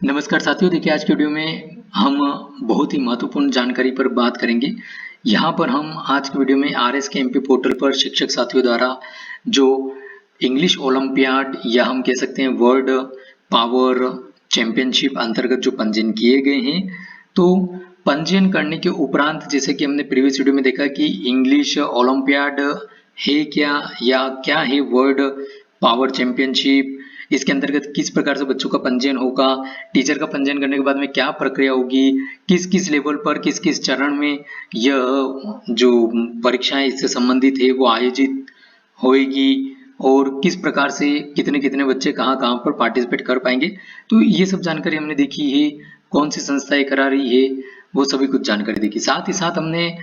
नमस्कार साथियों, देखिए आज की वीडियो में हम बहुत ही महत्वपूर्ण जानकारी पर बात करेंगे। यहाँ पर हम आज की वीडियो में आरएस के एमपी पोर्टल पर शिक्षक साथियों द्वारा जो इंग्लिश ओलंपियाड या हम कह सकते हैं वर्ल्ड पावर चैंपियनशिप अंतर्गत जो पंजीयन किए गए हैं, तो पंजीयन करने के उपरांत जैसे कि हमने प्रीवियस वीडियो में देखा कि इंग्लिश ओलंपियाड है क्या या क्या है वर्ल्ड पावर चैंपियनशिप, इसके अंतर्गत किस प्रकार से बच्चों का पंजीयन होगा, टीचर का पंजीयन करने के बाद में क्या प्रक्रिया होगी, किस किस लेवल पर किस किस चरण में यह जो परीक्षाएं इससे संबंधित है वो आयोजित होएगी और किस प्रकार से कितने कितने बच्चे कहाँ कहाँ पर पार्टिसिपेट कर पाएंगे। तो ये सब जानकारी हमने देखी है, कौन सी संस्थाएं करा रही है वो सभी कुछ जानकारी देखी। साथ ही साथ हमने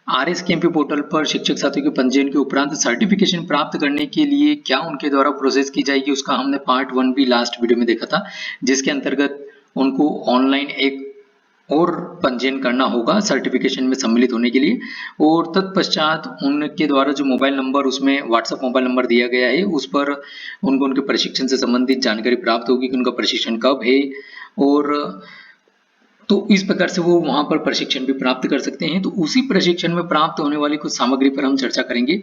आरएस केएमपी पोर्टल पर शिक्षक साथियों के पंजीयन के उपरांत सर्टिफिकेशन प्राप्त करने के लिए क्या उनके द्वारा प्रोसेस की जाएगी उसका हमने पार्ट 1 भी लास्ट वीडियो में देखा था, जिसके अंतर्गत उनको ऑनलाइन एक और पंजीयन करना होगा सर्टिफिकेशन में सम्मिलित होने के लिए, और तत्पश्चात उनके द्वारा जो मोबाइल नंबर उसमें व्हाट्सएप मोबाइल नंबर दिया गया है उस पर उनको उनके प्रशिक्षण से संबंधित जानकारी प्राप्त होगी कि उनका प्रशिक्षण कब है, और तो इस प्रकार से वो वहां पर प्रशिक्षण भी प्राप्त कर सकते हैं। तो उसी प्रशिक्षण में प्राप्त होने वाली कुछ सामग्री पर हम चर्चा करेंगे।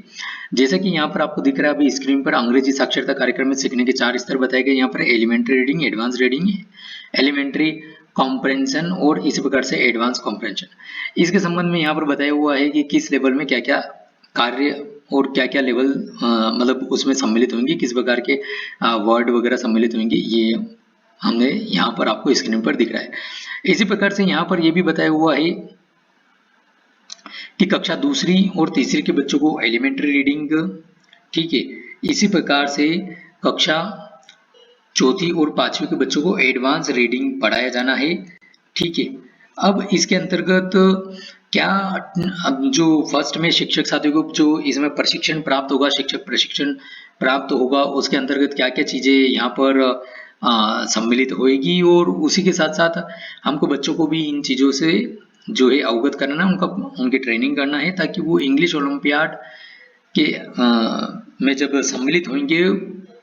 जैसा कि यहाँ पर आपको दिख रहा है अभी स्क्रीन पर, अंग्रेजी साक्षरता कार्यक्रम में सीखने के 4 स्तर बताए गए। यहाँ पर elementary reading, advance reading, elementary comprehension और इसी प्रकार से एडवांस कॉम्प्रेंशन। इसके संबंध में यहाँ पर बताया हुआ है कि किस लेवल में क्या क्या कार्य और क्या क्या लेवल मतलब उसमें सम्मिलित होंगे, किस प्रकार के वर्ड वगैरह सम्मिलित होंगे, ये हमने यहाँ पर आपको स्क्रीन पर दिख रहा है। इसी प्रकार से यहाँ पर यह भी बताया हुआ है कि कक्षा दूसरी और तीसरी के बच्चों को एलिमेंट्री रीडिंग, ठीक है, इसी प्रकार से कक्षा चौथी और पांचवी के बच्चों को एडवांस रीडिंग पढ़ाया जाना है, ठीक है। अब इसके अंतर्गत क्या अब जो फर्स्ट में शिक्षक साथियों को जो इसमें प्रशिक्षण प्राप्त होगा, शिक्षक प्रशिक्षण प्राप्त होगा, उसके अंतर्गत क्या क्या चीजें यहाँ पर सम्मिलित होएगी, और उसी के साथ साथ हमको बच्चों को भी इन चीजों से जो है अवगत करना, उनकी ट्रेनिंग करना है ताकि वो इंग्लिश ओलंपियाड के में जब सम्मिलित होंगे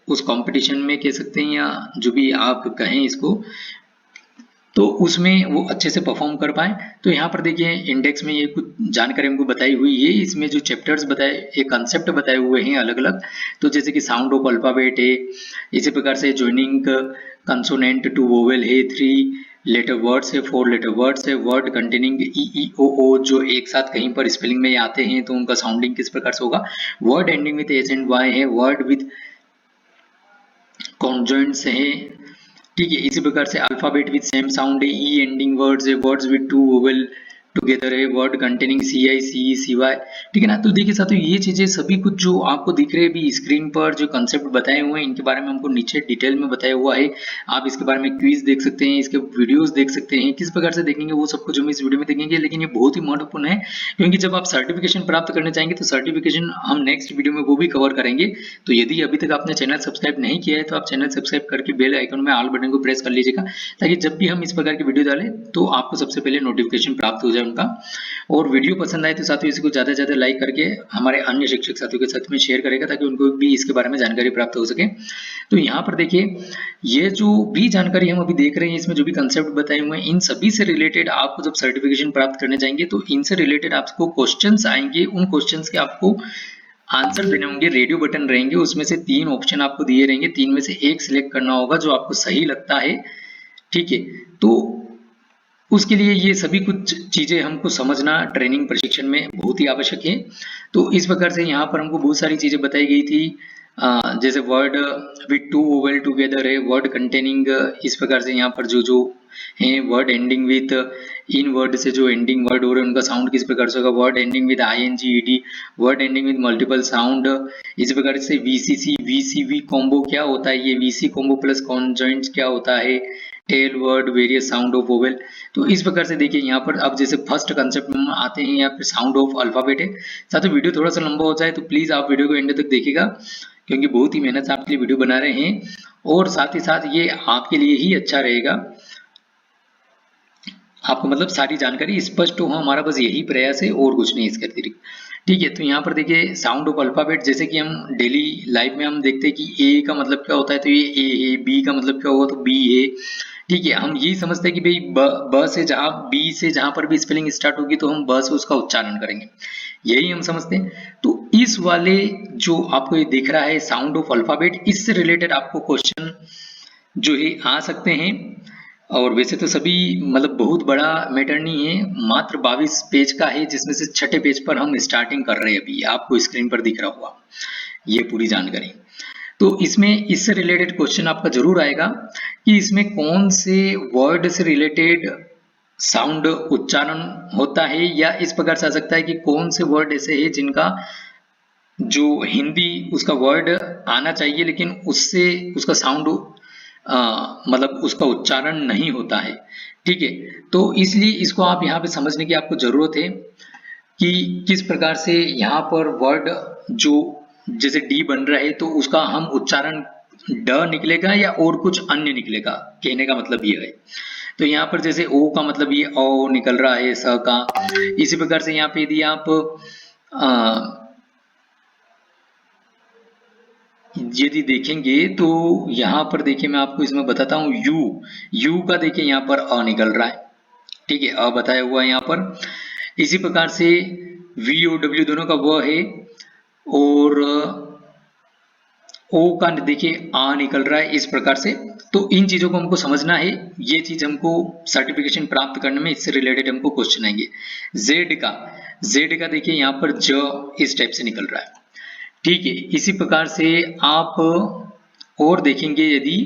उस कंपटीशन में कह सकते हैं या जो भी आप कहें इसको, तो उसमें वो अच्छे से परफॉर्म कर पाए। तो यहाँ पर देखिए इंडेक्स में ये कुछ जानकारी हमको बताई हुई है, इसमें जो चैप्टर्स बताए, एक कंसेप्ट बताए हुए हैं अलग अलग। तो जैसे कि साउंड ऑफ अल्फाबेट है, इसी प्रकार से ज्वाइनिंग कंसोनेंट टू वोवेल है, 3 लेटर वर्ड्स है, 4 लेटर वर्ड्स है, वर्ड कंटेनिंग ई ई ओ ओ जो एक साथ कहीं पर स्पेलिंग में आते हैं तो उनका साउंडिंग किस प्रकार से होगा, word ending with S and Y है, वर्ड विद कॉन्जॉइंट्स है, ठीक है। इसी प्रकार से अल्फाबेट विद सेम साउंड है, ई एंडिंग वर्ड्स है, वर्ड्स विद 2 वोवेल टुगेदर है, वर्ड कंटेनिंग सी आई सी सी वाई, ठीक है ना। तो देखिए साथियों ये चीजें सभी कुछ जो आपको दिख रहे हैं अभी स्क्रीन पर, जो कंसेप्ट बताए हुए हैं इनके बारे में हमको नीचे डिटेल में बताया हुआ है। आप इसके बारे में क्विज देख सकते हैं, इसके वीडियोस देख सकते हैं, किस प्रकार से देखेंगे वो सब कुछ हम इस वीडियो में देखेंगे। लेकिन ये बहुत ही महत्वपूर्ण है क्योंकि जब आप सर्टिफिकेशन प्राप्त करने चाहेंगे तो सर्टिफिकेशन हम नेक्स्ट वीडियो में वो भी कवर करेंगे। तो यदि अभी तक आपने चैनल सब्सक्राइब नहीं किया है तो आप चैनल सब्सक्राइब करके बेल आइकन में ऑल बटन को प्रेस कर लीजिएगा ताकि जब भी हम इस प्रकार की वीडियो डालें तो आपको सबसे पहले नोटिफिकेशन प्राप्त हो जाए उनका। और वीडियो पसंद आए तो साथियों इसको ज्यादा से ज्यादा लाइक करके हमारे अन्य शिक्षक साथियों के साथ में शेयर करेगा ताकि उनको भी इसके बारे में जानकारी प्राप्त हो सके। तो यहाँ पर देखिए ये जो भी जानकारी हम अभी देख रहे हैं, इसमें जो भी कंसेप्ट बताए हुए हैं इन सभी से रिलेटेड आपको जब सर्टिफिकेशन प्राप्त करने जाएंगे तो इनसे रिलेटेड आपको क्वेश्चंस आएंगे, उन क्वेश्चंस के आपको आंसर देने होंगे। रेडियो बटन रहेंगे, उसमें से 3 ऑप्शन आपको दिए रहेंगे, 3 में से एक सिलेक्ट करना होगा जो आपको सही लगता है, ठीक है। तो उसके लिए ये सभी कुछ चीजें हमको समझना ट्रेनिंग प्रशिक्षण में बहुत ही आवश्यक है। तो इस प्रकार से यहाँ पर हमको बहुत सारी चीजें बताई गई थी, जैसे वर्ड विद 2 वोवेल टुगेदर है, वर्ड कंटेनिंग, इस प्रकार से यहाँ पर जो जो है word ending with, in word से जो एंडिंग वर्ड हो रहे हैं उनका साउंड किस प्रकार से होगा, word ending with I N G E D, word ending with multiple sound, इस प्रकार से वीसीसी वीसीवी कॉम्बो क्या होता है, ये वीसी कॉम्बो प्लस कॉन्जॉइंट्स क्या होता है, tell word various sound of vowel. तो इस प्रकार से देखिए यहाँ पर अब जैसे फर्स्ट कंसेप्ट में आते हैं यहाँ पे साउंड ऑफ अल्फाबेट है। साथ ही वीडियो थोड़ा सा लंबा हो जाए तो प्लीज आप वीडियो को एंड तक देखिएगा क्योंकि बहुत ही मेहनत से आपके लिए वीडियो बना रहे हैं और साथ ही साथ ये आपके लिए ही अच्छा रहेगा, आपको मतलब सारी जानकारी स्पष्ट हो, हमारा बस यही प्रयास है और कुछ नहीं इसके अतिरिक्त, ठीक है। तो यहाँ पर देखिए साउंड ऑफ अल्फाबेट, जैसे कि हम डेली लाइफ में हम देखते हैं कि ए का मतलब क्या होता है तो ये ए है, बी का मतलब क्या होगा तो बी है, ठीक है, हम यही समझते हैं कि भाई ब से जहां बी से जहां पर भी स्पेलिंग स्टार्ट होगी तो हम ब से उसका उच्चारण करेंगे, यही हम समझते हैं। तो इस वाले जो आपको ये दिख रहा है साउंड ऑफ अल्फाबेट, इससे रिलेटेड आपको क्वेश्चन जो है आ सकते हैं। और वैसे तो सभी मतलब बहुत बड़ा मैटर नहीं है, मात्र 22 पेज का है, जिसमें से छठे पेज पर हम स्टार्टिंग कर रहे हैं। अभी आपको स्क्रीन पर दिख रहा होगा ये पूरी जानकारी। तो इसमें इससे रिलेटेड क्वेश्चन आपका जरूर आएगा कि इसमें कौन से वर्ड से रिलेटेड साउंड उच्चारण होता है, या इस प्रकार से आ सकता है कि कौन से वर्ड ऐसे हैं जिनका जो हिंदी उसका वर्ड आना चाहिए लेकिन उससे उसका साउंड मतलब उसका उच्चारण नहीं होता है। ठीक है, तो इसलिए इसको आप यहाँ पे समझने की आपको जरूरत है कि किस प्रकार से यहाँ पर वर्ड जो जैसे डी बन रहा है तो उसका हम उच्चारण ड निकलेगा या और कुछ अन्य निकलेगा, कहने का मतलब ये है। तो यहाँ पर जैसे ओ का मतलब ये ओ निकल रहा है स का, इसी प्रकार से यहाँ पे यदि आप यदि देखेंगे तो यहाँ पर देखिए मैं आपको इसमें बताता हूँ, यू का देखिए यहाँ पर अ निकल रहा है। ठीक है, अ बताया हुआ है यहाँ पर। इसी प्रकार से वी और डब्ल्यू दोनों का व है, और ओ का देखिए आ निकल रहा है, इस प्रकार से। तो इन चीजों को हमको समझना है, ये चीज हमको सर्टिफिकेशन प्राप्त करने में इससे रिलेटेड हमको क्वेश्चन आएंगे। जेड का देखिए यहाँ पर ज इस टाइप से निकल रहा है। ठीक है, इसी प्रकार से आप और देखेंगे यदि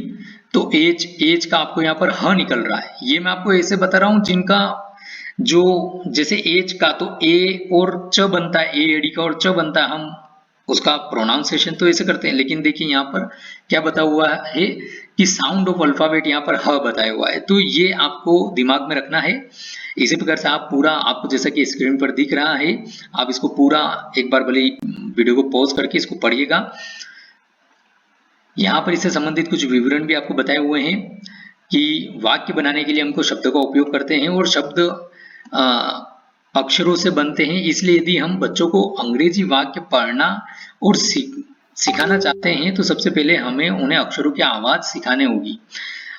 तो एच का आपको यहाँ पर ह निकल रहा है। ये मैं आपको ऐसे बता रहा हूं जिनका जो जैसे एच का तो ए और च बनता है, ए एडी का और च बनता है, हम उसका प्रोनाउंसिएशन तो ऐसे करते हैं। लेकिन देखिए यहाँ पर क्या बता हुआ है कि साउंड ऑफ अल्फाबेट यहाँ पर ह बताया हुआ है, तो ये आपको दिमाग में रखना है। इसी प्रकार से आप पूरा, आपको जैसा कि स्क्रीन पर दिख रहा है, आप इसको पूरा एक बार भले वीडियो को पॉज करके इसको पढ़िएगा। यहाँ पर इससे संबंधित कुछ विवरण भी आपको बताए हुए हैं कि वाक्य बनाने के लिए हमको शब्दों का उपयोग करते हैं और शब्द अक्षरों से बनते हैं। इसलिए यदि हम बच्चों को अंग्रेजी वाक्य पढ़ना और सिखाना चाहते हैं तो सबसे पहले हमें उन्हें अक्षरों की आवाज सिखानी होगी।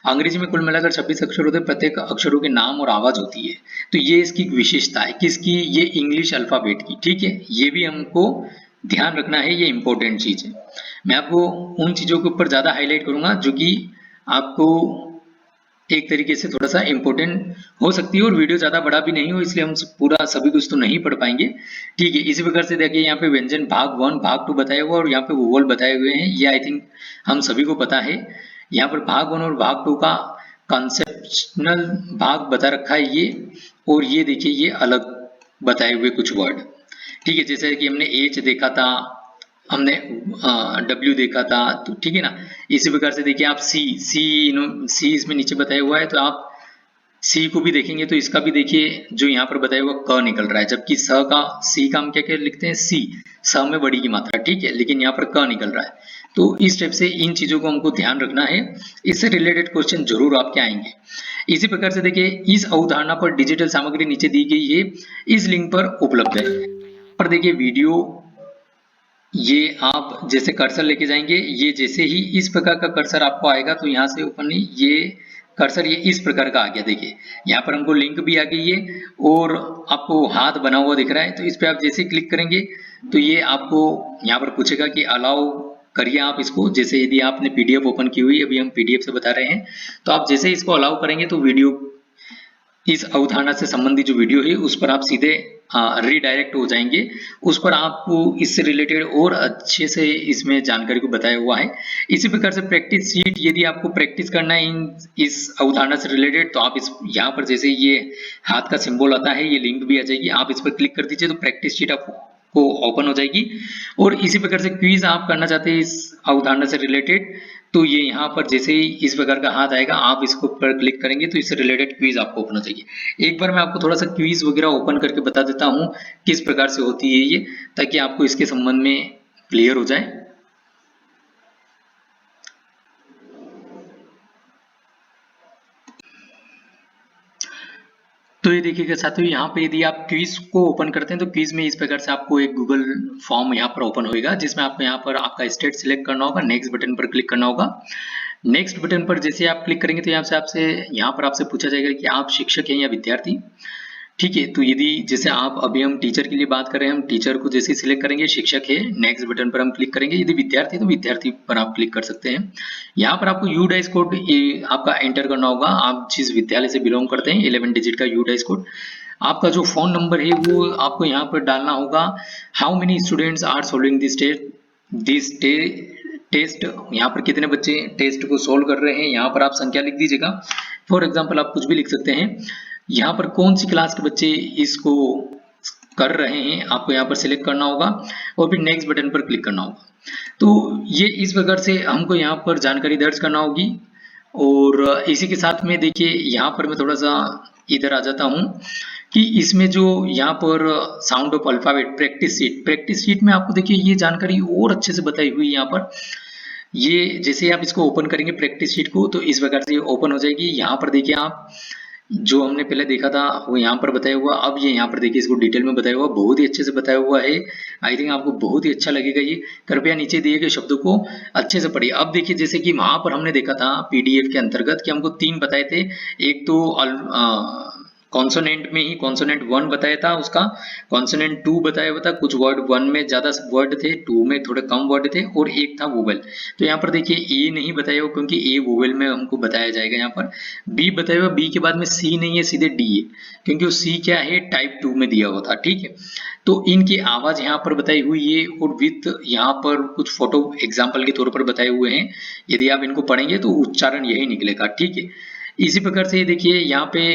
अंग्रेजी में कुल मिलाकर 26 अक्षर होते हैं, प्रत्येक अक्षरों के नाम और आवाज होती है। तो ये इसकी विशेषता है, किसकी? ये इंग्लिश अल्फाबेट की। ठीक है, ये भी हमको ध्यान रखना है, ये इंपॉर्टेंट चीज है। मैं आपको उन चीजों के ऊपर ज्यादा हाईलाइट करूंगा जो कि आपको एक तरीके से थोड़ा सा इंपॉर्टेंट हो सकती है, और वीडियो ज्यादा बड़ा भी नहीं हो, इसलिए हम पूरा सभी कुछ तो नहीं पढ़ पाएंगे। ठीक है, इसी प्रकार से देखिए यहाँ पे व्यंजन भाग 1 भाग 2 बताया हुआ और यहाँ पे वोवल बताए हुए हैं। ये आई थिंक हम सभी को पता है। यहाँ पर भाग 1 और भाग 2 का कॉन्सेप्शनल भाग बता रखा है ये, और ये देखिए ये अलग बताए हुए कुछ वर्ड। ठीक है, जैसे कि हमने एच देखा था, हमने डब्ल्यू देखा था, तो ठीक है ना। इसी प्रकार से देखिए आप सी इसमें नीचे बताया हुआ है, तो आप सी को भी देखेंगे तो इसका भी देखिए जो यहाँ पर बताया हुआ क निकल रहा है, जबकि सी का हम क्या क्या लिखते हैं, सी स में बड़ी की मात्रा। ठीक है, लेकिन यहाँ पर क निकल रहा है। तो इस टाइप से इन चीजों को हमको ध्यान रखना है, इससे रिलेटेड क्वेश्चन जरूर आपके आएंगे। इसी प्रकार से देखिए इस अवधारणा पर डिजिटल सामग्री नीचे दी गई है, इस लिंक पर उपलब्ध है। पर देखिए वीडियो, ये आप जैसे कर्सर लेके जाएंगे, ये जैसे ही इस प्रकार का कर्सर आपको आएगा तो यहाँ से ऊपर नहीं, ये कर्सर ये इस प्रकार का आ गया। देखिए यहाँ पर हमको लिंक भी आ गई है और आपको हाथ बना हुआ दिख रहा है, तो इस पे आप जैसे क्लिक करेंगे तो ये आपको यहाँ पर पूछेगा कि अलाउ करिए आप इसको। जैसे यदि आपने पीडीएफ ओपन की हुई, अभी हम पीडीएफ से बता रहे हैं, तो आप जैसे इसको अलाउ करेंगे तो वीडियो, इस अवधारणा से संबंधित जो वीडियो है उस पर आप सीधे रीडायरेक्ट हो जाएंगे। उस पर आपको इससे रिलेटेड और अच्छे से इसमें जानकारी को बताया हुआ है। इसी प्रकार से प्रैक्टिस शीट, यदि आपको प्रैक्टिस करना है इस अवधारणा से रिलेटेड, तो आप इस यहाँ पर जैसे ये हाथ का सिंबल आता है, ये लिंक भी आ जाएगी, आप इस पर क्लिक कर दीजिए तो प्रैक्टिस शीट आपको ओपन हो जाएगी। और इसी प्रकार से क्विज आप करना चाहते हैं इस अवधारणा से रिलेटेड, तो ये यहाँ पर जैसे ही इस प्रकार का हाथ आएगा, आप इसको पर क्लिक करेंगे तो इससे रिलेटेड क्विज आपको ओपन हो जाएगी। एक बार मैं आपको थोड़ा सा क्विज वगैरह ओपन करके बता देता हूँ किस प्रकार से होती है ये, ताकि आपको इसके संबंध में क्लियर हो जाए। तो ये देखिएगा साथियों, यहाँ पे यदि आप क्विज को ओपन करते हैं तो क्विज में इस प्रकार से आपको एक गूगल फॉर्म यहाँ पर ओपन होएगा, जिसमें आपको यहाँ पर आपका स्टेट सिलेक्ट करना होगा, नेक्स्ट बटन पर क्लिक करना होगा। नेक्स्ट बटन पर जैसे आप क्लिक करेंगे तो यहाँ पर आपसे पूछा जाएगा कि आप शिक्षक हैं या विद्यार्थी। ठीक है, तो यदि जैसे आप अभी हम टीचर के लिए बात कर रहे हैं, हम टीचर को जैसे सिलेक्ट करेंगे, शिक्षक है, नेक्स्ट बटन पर हम क्लिक करेंगे। यदि विद्यार्थी तो विद्यार्थी पर आप क्लिक कर सकते हैं। यहाँ पर आपको यूडाइस कोड आपका एंटर करना होगा। आप जिस विद्यालय से बिलोंग करते हैं 11 डिजिट का यूडाइस कोड। आपका जो फोन नंबर है वो आपको यहाँ पर डालना होगा। How many students are solving this test, यहाँ पर कितने बच्चे टेस्ट को सोल्व कर रहे हैं, यहाँ पर आप संख्या लिख दीजिएगा। फॉर एग्जाम्पल आप कुछ भी लिख सकते हैं। यहाँ पर कौन सी क्लास के बच्चे इसको कर रहे हैं आपको यहाँ पर सिलेक्ट करना होगा और फिर नेक्स्ट बटन पर क्लिक करना होगा। तो ये इस प्रकार से हमको यहाँ पर जानकारी दर्ज करना होगी। और इसी के साथ में देखिए यहाँ पर मैं थोड़ा सा इधर आ जाता हूँ कि इसमें जो यहाँ पर sound of alphabet practice sheet में आपको देखिए ये जानकारी और अच्छे से बताई हुई है। यहाँ पर ये जैसे आप इसको ओपन करेंगे प्रैक्टिस शीट को, तो इस प्रकार से ओपन हो जाएगी। यहाँ पर देखिए आप जो हमने पहले देखा था वो यहाँ पर बताया हुआ, अब ये यहाँ पर देखिए इसको डिटेल में बताया हुआ, बहुत ही अच्छे से बताया हुआ है। आई थिंक आपको बहुत ही अच्छा लगेगा ये। कृपया नीचे दिए गए शब्दों को अच्छे से पढ़िए। अब देखिए जैसे कि वहां पर हमने देखा था पीडीएफ के अंतर्गत कि हमको 3 बताए थे। एक तो कॉन्सोनेंट में ही कॉन्सोनेंट 1 बताया था, उसका कॉन्सोनेंट 2 बताया हुआ था। कुछ वर्ड 1 में ज्यादा वर्ड थे, 2 में थोड़े कम वर्ड थे, और एक था वोवेल। तो यहाँ पर देखिए ए नहीं बताया हुआ क्योंकि ए वोवेल में हमको बताया जाएगा। यहाँ पर बी बताया हुआ, बी के बाद में सी नहीं है, सीधे डी है, क्योंकि वो सी क्या है टाइप 2 में दिया हुआ था। ठीक है, तो इनकी आवाज यहाँ पर बताई हुई है और विथ यहाँ पर कुछ फोटो एग्जाम्पल के तौर पर बताए हुए हैं। यदि आप इनको पढ़ेंगे तो उच्चारण यही निकलेगा। ठीक है, इसी प्रकार से देखिए यहाँ पे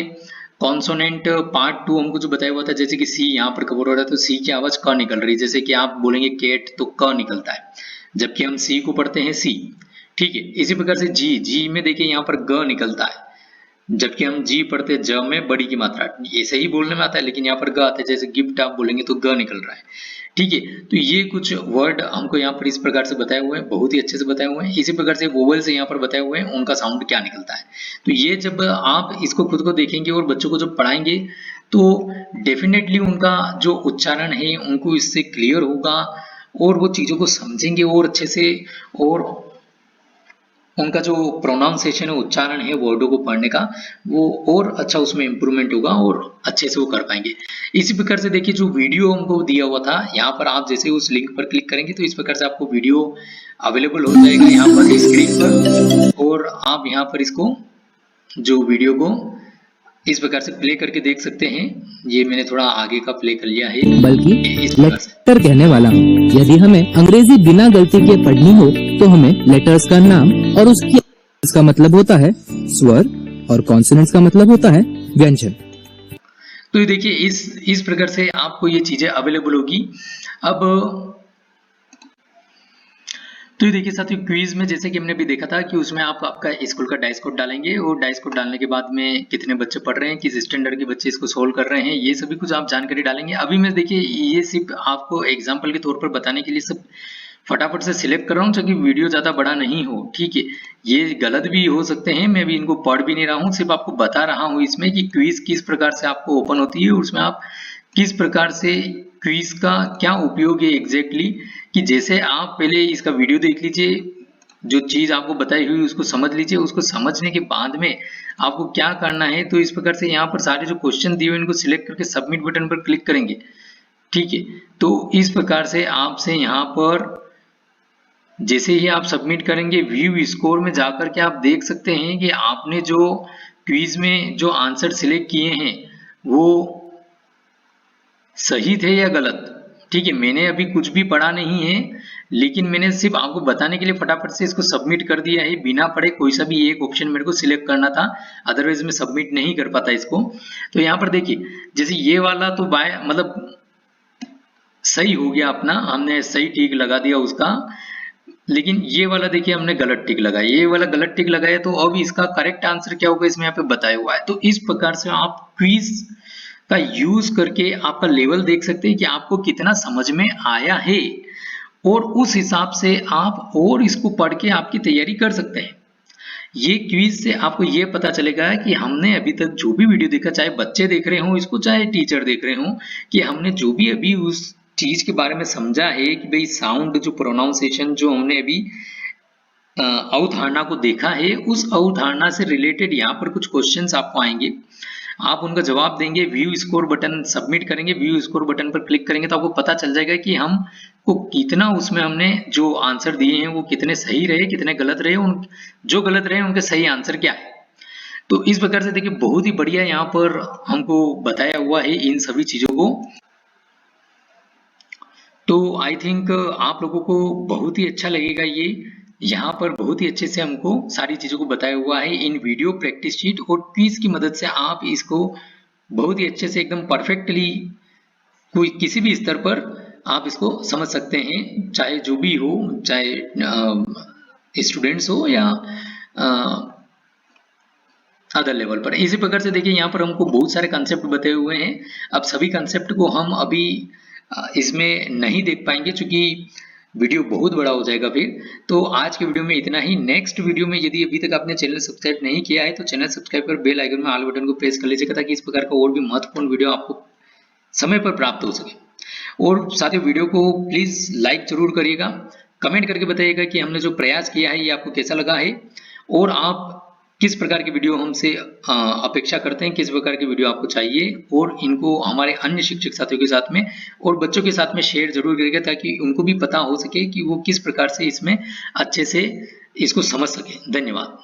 कॉन्सोनेंट पार्ट 2 हमको जो बताया हुआ था, जैसे कि सी यहाँ पर कवर हो रहा है तो सी की आवाज क निकल रही है। जैसे कि आप बोलेंगे कैट तो क निकलता है, जबकि हम सी को पढ़ते हैं सी। ठीक है, इसी प्रकार से जी में देखिए यहाँ पर ग निकलता है, जबकि हम जी पढ़ते हैं ज में बड़ी की मात्रा। ऐसे ही बोलने में आता है लेकिन यहाँ पर ग आता है। जैसे गिफ्ट आप बोलेंगे तो ग निकल रहा है। ठीक है, तो ये कुछ वर्ड हमको यहाँ पर इस प्रकार से बताए हुए हैं, बहुत ही अच्छे से बताए हुए हैं। इसी प्रकार से वोवेल से यहाँ पर बताए हुए हैं उनका साउंड क्या निकलता है। तो ये जब आप इसको खुद को देखेंगे और बच्चों को जब पढ़ाएंगे तो डेफिनेटली उनका जो उच्चारण है उनको इससे क्लियर होगा और वो चीजों को समझेंगे और अच्छे से, और उनका जो प्रोनाउंसिएशन है, उच्चारण है वर्डों को पढ़ने का, वो और अच्छा उसमें इंप्रूवमेंट होगा और अच्छे से वो कर पाएंगे। इसी प्रकार से देखिए जो वीडियो हमको दिया हुआ था, यहाँ पर आप जैसे उस लिंक पर क्लिक करेंगे तो इस प्रकार से आपको वीडियो अवेलेबल हो जाएगा यहाँ पर स्क्रीन पर, और आप यहाँ पर इसको जो वीडियो को इस प्रकार से प्ले करके देख सकते हैं। ये मैंने थोड़ा आगे का प्ले कर लिया है, बल्कि इस प्रकार से। लेटर कहने वाला हूँ। यदि हमें अंग्रेजी बिना गलती के पढ़नी हो तो हमें लेटर्स का नाम और उसका मतलब होता है स्वर और कॉन्सोनेंट्स का मतलब होता है व्यंजन। तो देखिए इस प्रकार से आपको ये चीजें अवेलेबल होगी। अब तो ये देखिए साथियों, क्विज में जैसे कि हमने भी देखा था कि उसमें आप आपका स्कूल का डाइस कोड डालेंगे और डाइस कोड डालने के बाद में कितने बच्चे पढ़ रहे हैं, किस स्टैंडर्ड के बच्चे इसको सोल्व कर रहे हैं, ये सभी कुछ आप जानकारी डालेंगे। अभी मैं देखिए ये सिर्फ आपको एग्जाम्पल के तौर पर बताने के लिए सब फटाफट से सिलेक्ट कर रहा हूँ ताकि वीडियो ज्यादा बड़ा नहीं हो। ठीक है, ये गलत भी हो सकते हैं, मैं भी इनको पढ़ भी नहीं रहा हूँ, सिर्फ आपको बता रहा हूँ इसमें कि क्विज किस प्रकार से आपको ओपन होती है, उसमें आप किस प्रकार से क्विज का क्या उपयोग है एग्जैक्टली, कि जैसे आप पहले इसका वीडियो देख लीजिए, जो चीज आपको बताई हुई उसको समझ लीजिए, उसको समझने के बाद में आपको क्या करना है। तो इस प्रकार से यहाँ पर सारे जो क्वेश्चन दिए हुए इनको सिलेक्ट करके सबमिट बटन पर क्लिक करेंगे। ठीक है, तो इस प्रकार से आपसे यहाँ पर जैसे ही आप सबमिट करेंगे व्यू स्कोर में जाकर के आप देख सकते हैं कि आपने जो क्विज में जो आंसर सिलेक्ट किए हैं वो सही थे या गलत। ठीक है, मैंने अभी कुछ भी पढ़ा नहीं है, लेकिन मैंने सिर्फ आपको बताने के लिए फटाफट से इसको सबमिट कर दिया है बिना पढ़े। कोई सा भी एक ऑप्शन मेरे को सिलेक्ट करना था, अदरवाइज मैं सबमिट नहीं कर पाता इसको। तो यहाँ पर देखिए जैसे ये वाला तो बाय मतलब सही हो गया अपना, हमने सही टिक लगा दिया उसका, लेकिन ये वाला देखिए हमने गलत टिक लगाया, ये वाला गलत टिक लगाया। तो अब इसका करेक्ट आंसर क्या होगा इसमें यहाँ पे बताया हुआ है। तो इस प्रकार से आप क्विज का यूज करके आपका लेवल देख सकते हैं कि आपको कितना समझ में आया है, और उस हिसाब से आप और इसको पढ़ के आपकी तैयारी कर सकते हैं। ये क्विज से आपको ये पता चलेगा कि हमने अभी तक जो भी वीडियो देखा, चाहे बच्चे देख रहे हो इसको, चाहे टीचर देख रहे हो, कि हमने जो भी अभी उस चीज के बारे में समझा है कि भाई साउंड जो प्रोनाउंसिएशन जो हमने अभी अवधारणा को देखा है, उस अवधारणा से रिलेटेड यहाँ पर कुछ क्वेश्चंस आपको आएंगे, आप उनका जवाब देंगे, व्यू स्कोर बटन सबमिट करेंगे, व्यू स्कोर बटन पर क्लिक करेंगे तो आपको पता चल जाएगा कि हम को कितना उसमें हमने जो आंसर दिए हैं वो कितने सही रहे, कितने गलत रहे, उन जो गलत रहे उनके सही आंसर क्या है। तो इस प्रकार से देखिए बहुत ही बढ़िया यहाँ पर हमको बताया हुआ है इन सभी चीजों को। तो आई थिंक आप लोगों को बहुत ही अच्छा लगेगा ये, यहाँ पर बहुत ही अच्छे से हमको सारी चीजों को बताया हुआ है इन वीडियो प्रैक्टिस शीट और क्विज की मदद से आप इसको बहुत ही अच्छे से एकदम परफेक्टली कोई किसी भी स्तर पर आप इसको समझ सकते हैं, चाहे जो भी हो, चाहे स्टूडेंट्स हो या अदर लेवल पर। इसी प्रकार से देखिए यहाँ पर हमको बहुत सारे कंसेप्ट बताए हुए हैं। अब सभी कंसेप्ट को हम अभी इसमें नहीं देख पाएंगे क्योंकि वीडियो बहुत बड़ा हो जाएगा फिर। तो आज के वीडियो में इतना ही। नेक्स्ट वीडियो में यदि अभी तक आपने चैनल सब्सक्राइब नहीं किया है तो चैनल सब्सक्राइब कर बेल आइकन में ऑल बटन को प्रेस कर लीजिएगा ताकि इस प्रकार का और भी महत्वपूर्ण वीडियो आपको समय पर प्राप्त हो सके। और साथ ही वीडियो को प्लीज लाइक जरूर करिएगा, कमेंट करके बताइएगा कि हमने जो प्रयास किया है ये आपको कैसा लगा है और आप किस प्रकार की वीडियो हमसे अपेक्षा करते हैं, किस प्रकार की वीडियो आपको चाहिए, और इनको हमारे अन्य शिक्षक साथियों के साथ में और बच्चों के साथ में शेयर जरूर करिएगा ताकि उनको भी पता हो सके कि वो किस प्रकार से इसमें अच्छे से इसको समझ सके। धन्यवाद।